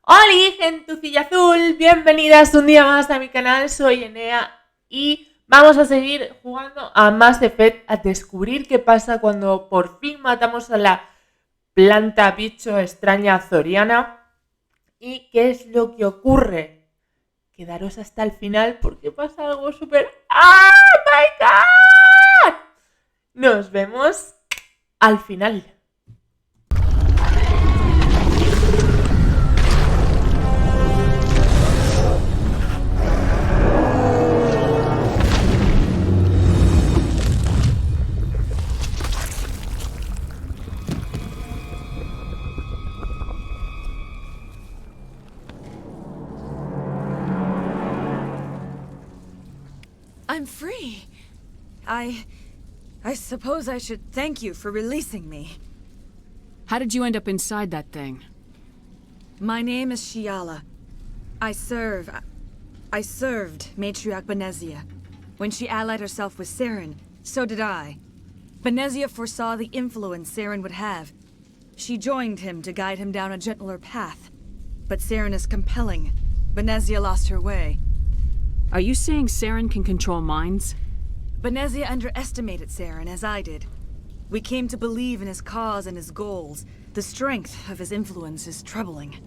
¡Hola, gentucilla azul! Bienvenidas un día más a mi canal, soy Enea y vamos a seguir jugando a Mass Effect, a descubrir qué pasa cuando por fin matamos a la planta bicho extraña azoriana y qué es lo que ocurre. Quedaros hasta el final porque pasa algo súper... ¡Ah, my God! Nos vemos al final. I'm free. I suppose I should thank you for releasing me. How did you end up inside that thing? My name is Shiala. I served Matriarch Benezia. When she allied herself with Saren, so did I. Benezia foresaw the influence Saren would have. She joined him to guide him down a gentler path. But Saren is compelling. Benezia lost her way. Are you saying Saren can control minds? Benezia underestimated Saren, as I did. We came to believe in his cause and his goals. The strength of his influence is troubling.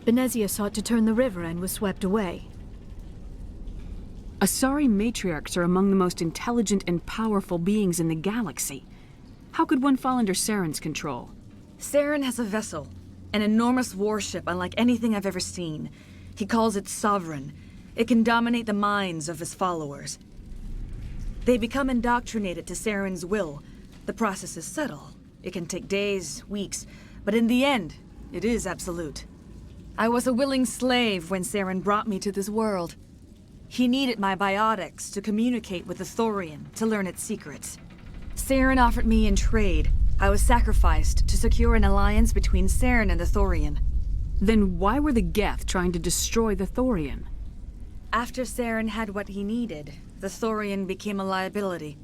Benezia sought to turn the river and was swept away. Asari matriarchs are among the most intelligent and powerful beings in the galaxy. How could one fall under Saren's control? Saren has a vessel, an enormous warship unlike anything I've ever seen. He calls it Sovereign. It can dominate the minds of his followers. They become indoctrinated to Saren's will. The process is subtle. It can take days, weeks, but in the end, it is absolute. I was a willing slave when Saren brought me to this world. He needed my biotics to communicate with the Thorian, to learn its secrets. Saren offered me in trade. I was sacrificed to secure an alliance between Saren and the Thorian. Then why were the Geth trying to destroy the Thorian? After Saren had what he needed, the Thorian became a liability.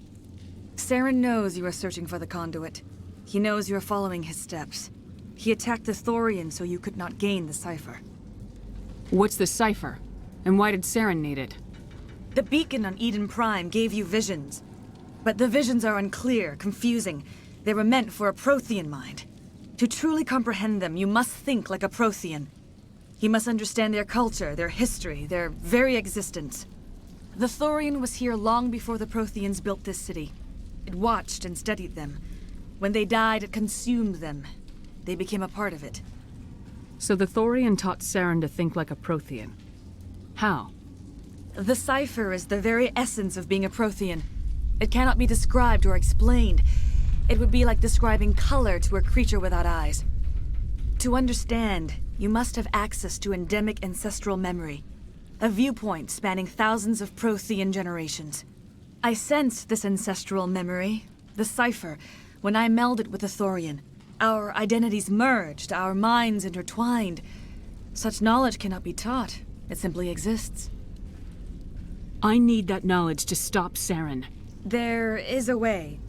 Saren knows you are searching for the conduit. He knows you are following his steps. He attacked the Thorian so you could not gain the cipher. What's the cipher? And why did Saren need it? The beacon on Eden Prime gave you visions. But the visions are unclear, confusing. They were meant for a Prothean mind. To truly comprehend them, you must think like a Prothean. You must understand their culture, their history, their very existence. The Thorian was here long before the Protheans built this city. It watched and studied them. When they died, it consumed them. They became a part of it. So the Thorian taught Saren to think like a Prothean. How? The cipher is the very essence of being a Prothean. It cannot be described or explained. It would be like describing color to a creature without eyes. To understand, you must have access to endemic ancestral memory. A viewpoint spanning thousands of Prothean generations. I sensed this ancestral memory, the cipher, when I melded with the Thorian. Our identities merged, our minds intertwined. Such knowledge cannot be taught. It simply exists. I need that knowledge to stop Saren. There is a way.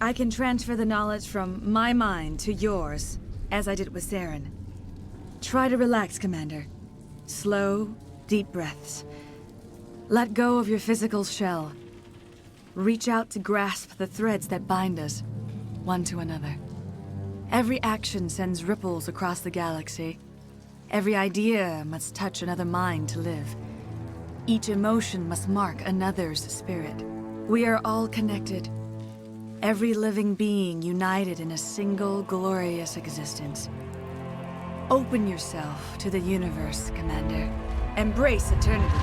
I can transfer the knowledge from my mind to yours, as I did with Saren. Try to relax, Commander. Slow, deep breaths. Let go of your physical shell. Reach out to grasp the threads that bind us, one to another. Every action sends ripples across the galaxy. Every idea must touch another mind to live. Each emotion must mark another's spirit. We are all connected. Every living being united in a single glorious existence. Open yourself to the universe, Commander. Embrace eternity.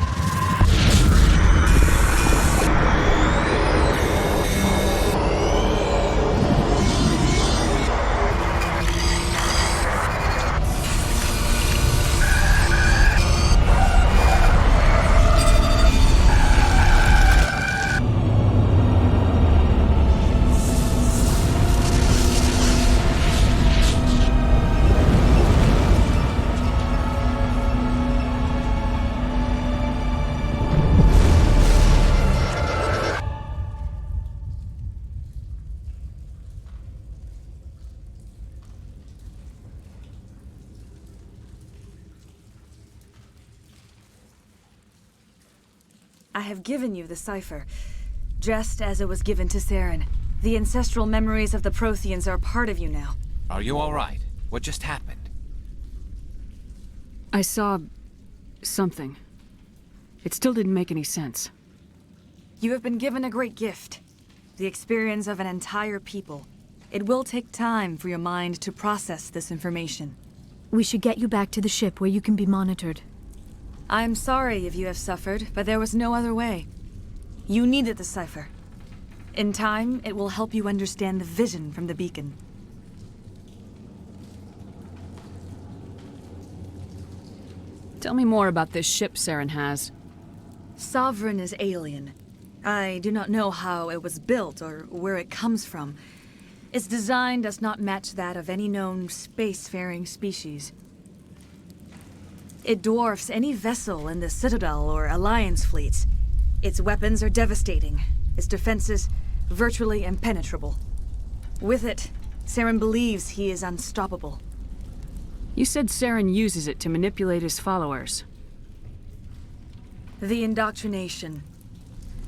I have given you the cipher, just as it was given to Saren. The ancestral memories of the Protheans are part of you now. Are you all right? What just happened? I saw something. It still didn't make any sense. You have been given a great gift. The experience of an entire people. It will take time for your mind to process this information. We should get you back to the ship where you can be monitored. I'm sorry if you have suffered, but there was no other way. You needed the cipher. In time, it will help you understand the vision from the beacon. Tell me more about this ship Saren has. Sovereign is alien. I do not know how it was built or where it comes from. Its design does not match that of any known spacefaring species. It dwarfs any vessel in the Citadel or Alliance fleets. Its weapons are devastating. Its defenses virtually impenetrable. With it, Saren believes he is unstoppable. You said Saren uses it to manipulate his followers. The indoctrination.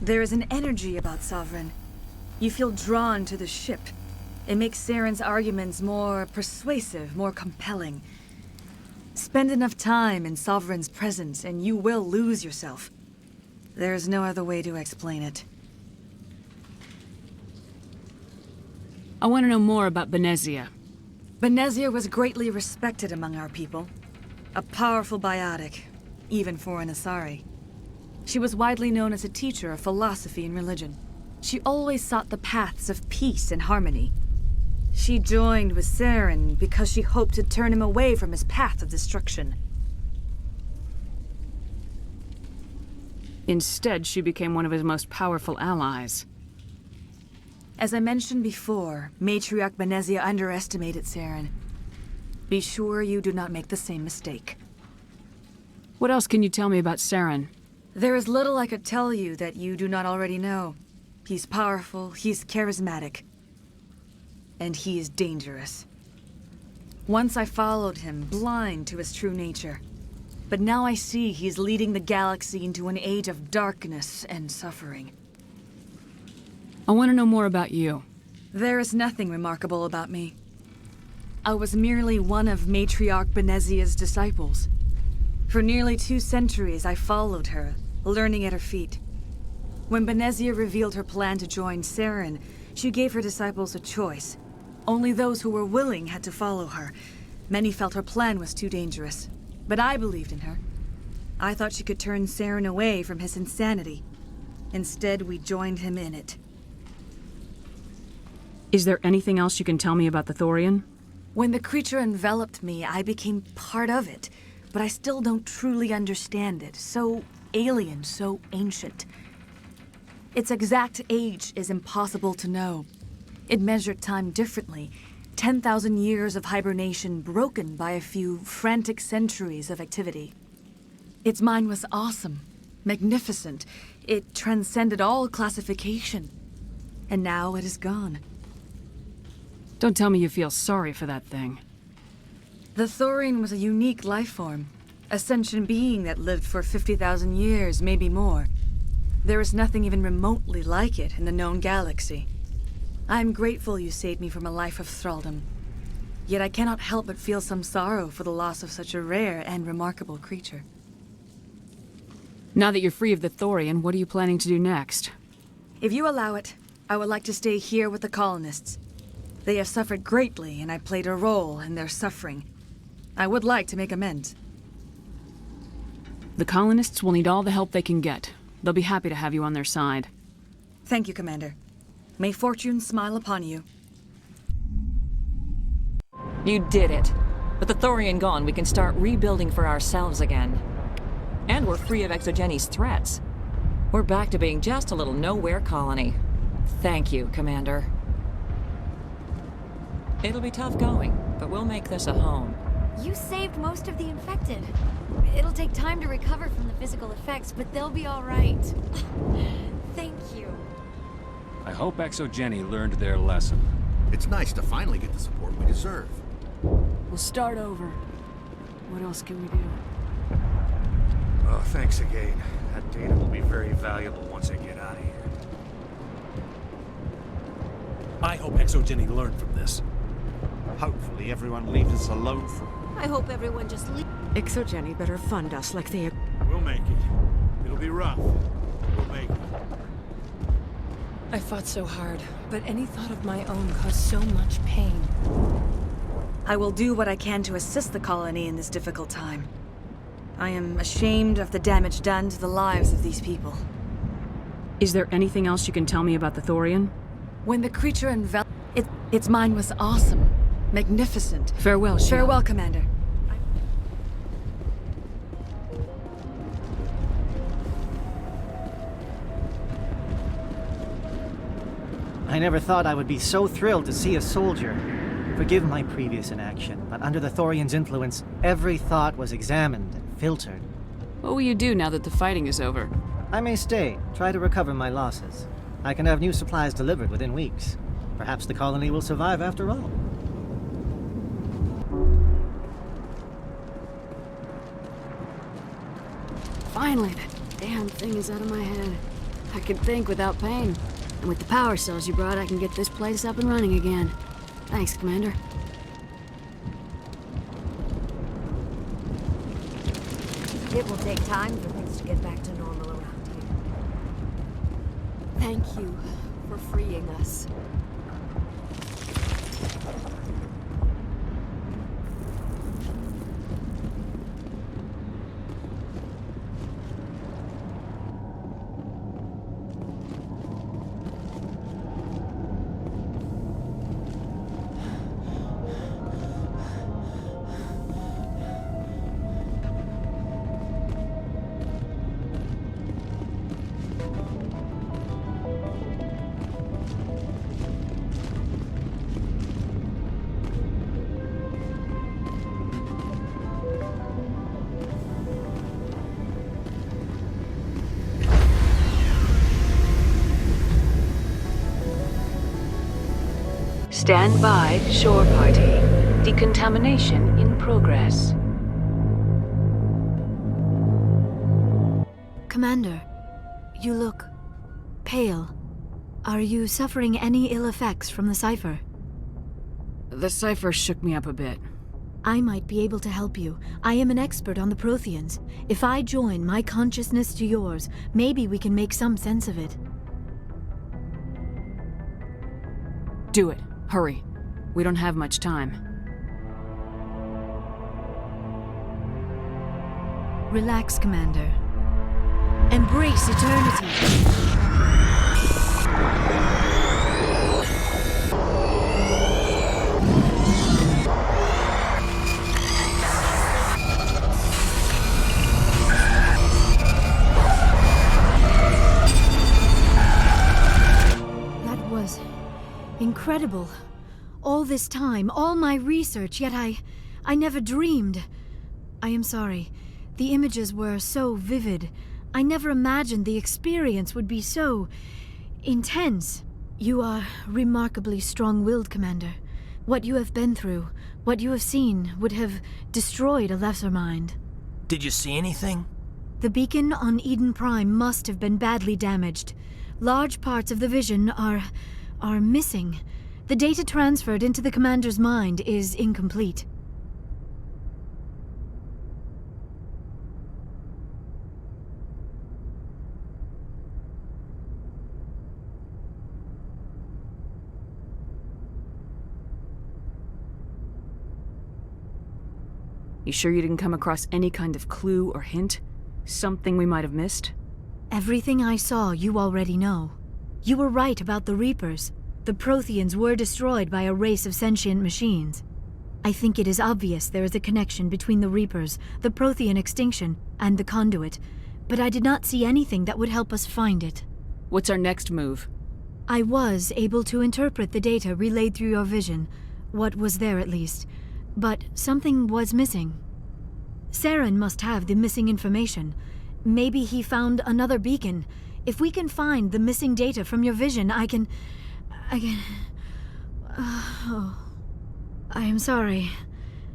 There is an energy about Sovereign. You feel drawn to the ship. It makes Saren's arguments more persuasive, more compelling. Spend enough time in Sovereign's presence and you will lose yourself. There's no other way to explain it. I want to know more about Benezia. Benezia was greatly respected among our people. A powerful biotic, even for an Asari. She was widely known as a teacher of philosophy and religion. She always sought the paths of peace and harmony. She joined with Saren because she hoped to turn him away from his path of destruction. Instead, she became one of his most powerful allies. As I mentioned before, Matriarch Benezia underestimated Saren. Be sure you do not make the same mistake. What else can you tell me about Saren? There is little I could tell you that you do not already know. He's powerful, he's charismatic. And he is dangerous. Once I followed him, blind to his true nature. But now I see he's leading the galaxy into an age of darkness and suffering. I want to know more about you. There is nothing remarkable about me. I was merely one of Matriarch Benezia's disciples. For nearly 2 centuries I followed her, learning at her feet. When Benezia revealed her plan to join Saren, she gave her disciples a choice. Only those who were willing had to follow her. Many felt her plan was too dangerous, but I believed in her. I thought she could turn Saren away from his insanity. Instead, we joined him in it. Is there anything else you can tell me about the Thorian? When the creature enveloped me, I became part of it, but I still don't truly understand it. So alien, so ancient. Its exact age is impossible to know. It measured time differently. 10,000 years of hibernation broken by a few frantic centuries of activity. Its mind was awesome, magnificent. It transcended all classification. And now it is gone. Don't tell me you feel sorry for that thing. The Thorian was a unique life form. A sentient being that lived for 50,000 years, maybe more. There is nothing even remotely like it in the known galaxy. I am grateful you saved me from a life of thraldom. Yet I cannot help but feel some sorrow for the loss of such a rare and remarkable creature. Now that you're free of the Thorian, what are you planning to do next? If you allow it, I would like to stay here with the colonists. They have suffered greatly, and I played a role in their suffering. I would like to make amends. The colonists will need all the help they can get. They'll be happy to have you on their side. Thank you, Commander. May fortune smile upon you. You did it. With the Thorian gone, we can start rebuilding for ourselves again. And we're free of Exogeni's threats. We're back to being just a little nowhere colony. Thank you, Commander. It'll be tough going, but we'll make this a home. You saved most of the infected. It'll take time to recover from the physical effects, but they'll be all right. Thank you. I hope Exogeni learned their lesson. It's nice to finally get the support we deserve. We'll start over. What else can we do? Oh, thanks again. That data will be very valuable once I get out of here. I hope Exogeny learned from this. Hopefully everyone leaves us alone for... I hope everyone just leaves. Exogeny better fund us like they... We'll make it. It'll be rough. We'll make it. I fought so hard, but any thought of my own caused so much pain. I will do what I can to assist the colony in this difficult time. I am ashamed of the damage done to the lives of these people. Is there anything else you can tell me about the Thorian? When the creature enveloped... Its mind was awesome. Magnificent. Farewell, Shield. Farewell, Commander. I never thought I would be so thrilled to see a soldier. Forgive my previous inaction, but under the Thorian's influence, every thought was examined and filtered. What will you do now that the fighting is over? I may stay, try to recover my losses. I can have new supplies delivered within weeks. Perhaps the colony will survive after all. Finally, that damn thing is out of my head. I can think without pain. And with the power cells you brought, I can get this place up and running again. Thanks, Commander. It will take time for things to get back to normal around here. Thank you for freeing us. Stand by, shore party. Decontamination in progress. Commander, you look pale. Are you suffering any ill effects from the cipher? The cipher shook me up a bit. I might be able to help you. I am an expert on the Protheans. If I join my consciousness to yours, maybe we can make some sense of it. Do it. Hurry. We don't have much time. Relax, Commander. Embrace eternity. That was incredible. All this time, all my research, yet I never dreamed. I am sorry. The images were so vivid. I never imagined the experience would be so intense. You are remarkably strong-willed, Commander. What you have been through, what you have seen, would have destroyed a lesser mind. Did you see anything? The beacon on Eden Prime must have been badly damaged. Large parts of the vision are missing. The data transferred into the Commander's mind is incomplete. You sure you didn't come across any kind of clue or hint? Something we might have missed? Everything I saw, you already know. You were right about the Reapers. The Protheans were destroyed by a race of sentient machines. I think it is obvious there is a connection between the Reapers, the Prothean extinction, and the Conduit, but I did not see anything that would help us find it. What's our next move? I was able to interpret the data relayed through your vision, what was there at least, but something was missing. Saren must have the missing information. Maybe he found another beacon. If we can find the missing data from your vision, I can... I am sorry.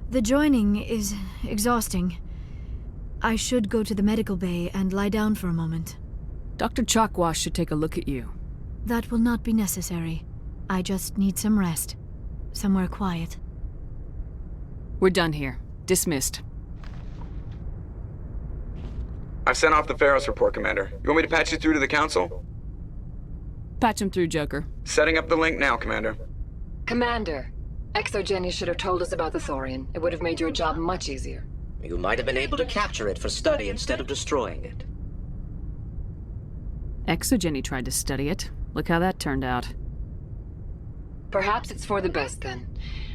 The joining is exhausting. I should go to the medical bay and lie down for a moment. Dr. Chalkwash should take a look at you. That will not be necessary. I just need some rest. Somewhere quiet. We're done here. Dismissed. I've sent off the Pharos report, Commander. You want me to patch you through to the Council? Patch him through, Joker. Setting up the link now, Commander. Commander, ExoGeni should have told us about the Thorian. It would have made your job much easier. You might have been able to capture it for study instead of destroying it. ExoGeni tried to study it. Look how that turned out. Perhaps it's for the best then.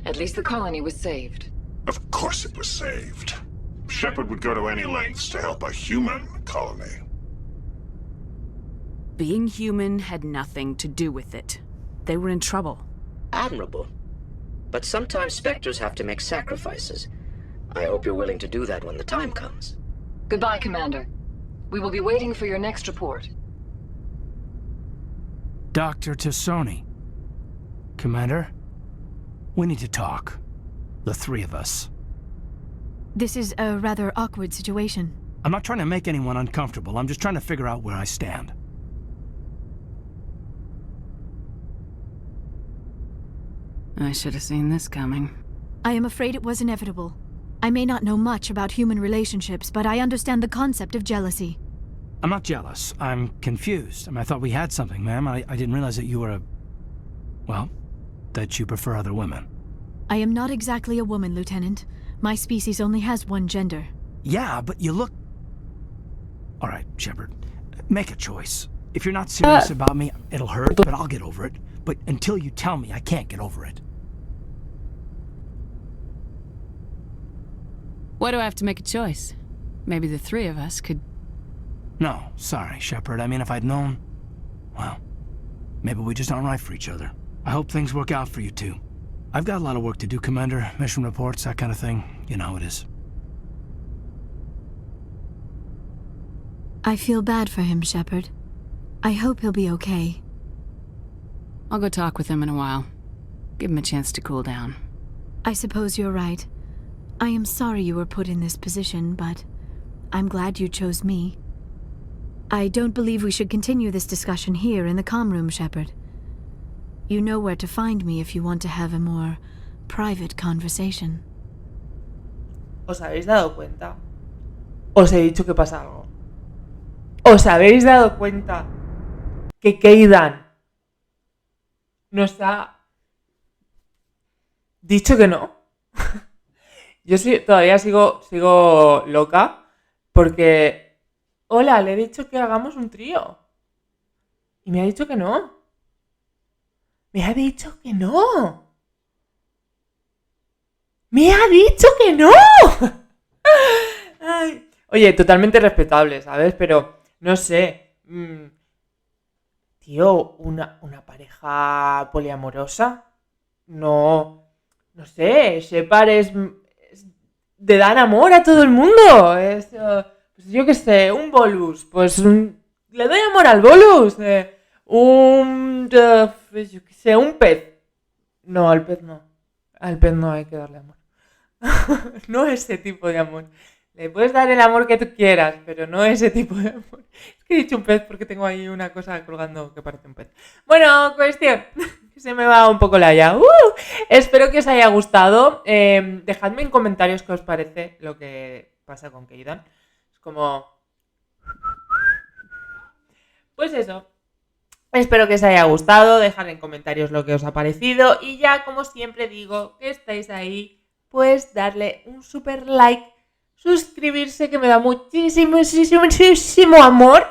At least the colony was saved. Of course it was saved. Shepard would go to any lengths to help a human colony. Being human had nothing to do with it. They were in trouble. Admirable. But sometimes Spectres have to make sacrifices. I hope you're willing to do that when the time comes. Goodbye, Commander. We will be waiting for your next report. Dr. Tassoni. Commander, we need to talk. The three of us. This is a rather awkward situation. I'm not trying to make anyone uncomfortable. I'm just trying to figure out where I stand. I should have seen this coming. I am afraid it was inevitable. I may not know much about human relationships, but I understand the concept of jealousy. I'm not jealous. I'm confused. I thought we had something, ma'am. I didn't realize that you were a... well, that you prefer other women. I am not exactly a woman, Lieutenant. My species only has one gender. Yeah, but you look... All right, Shepard. Make a choice. If you're not serious about me, it'll hurt, but I'll get over it. But until you tell me, I can't get over it. Why do I have to make a choice? Maybe the three of us could... No, sorry, Shepard. I mean, if I'd known... well, maybe we just aren't right for each other. I hope things work out for you two. I've got a lot of work to do, Commander. Mission reports, that kind of thing. You know how it is. I feel bad for him, Shepard. I hope he'll be okay. I'll go talk with him in a while. Give him a chance to cool down. I suppose you're right. I am sorry you were put in this position, but I'm glad you chose me. I don't believe we should continue this discussion here in the comm room, Shepard. You know where to find me if you want to have a more private conversation. ¿Os habéis dado cuenta? Os he dicho que pasa algo. ¿Os habéis dado cuenta que Kaidan nos ha dicho que no? Yo sí, todavía sigo loca porque... Hola, le he dicho que hagamos un trío. Y me ha dicho que no. ¡Me ha dicho que no! ¡Me ha dicho que no! Ay. Oye, totalmente respetable, ¿sabes? Pero, no sé. Tío, una pareja poliamorosa. No sé. Shepard es de dar amor a todo el mundo. Es, pues yo qué sé, un bolus. Pues le doy amor al bolus. Yo qué sé, un pez. No, al pez no. Al pez no hay que darle amor. No ese tipo de amor. Le puedes dar el amor que tú quieras, pero no ese tipo de amor. Es que he dicho un pez porque tengo ahí una cosa colgando que parece un pez. Bueno, cuestión. Que se me va un poco la olla. Espero que os haya gustado. Dejadme en comentarios qué os parece lo que pasa con Kaidan. Es como... Pues eso. Espero que os haya gustado. Dejad en comentarios lo que os ha parecido. Y ya, como siempre digo, que estáis ahí, pues darle un super like. Suscribirse, que me da muchísimo amor.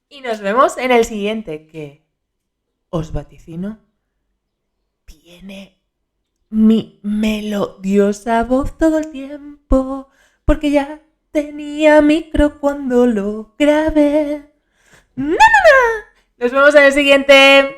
Y nos vemos en el siguiente, que os vaticino. Tiene mi melodiosa voz todo el tiempo, porque ya tenía micro cuando lo grabé. Nos vemos en el siguiente.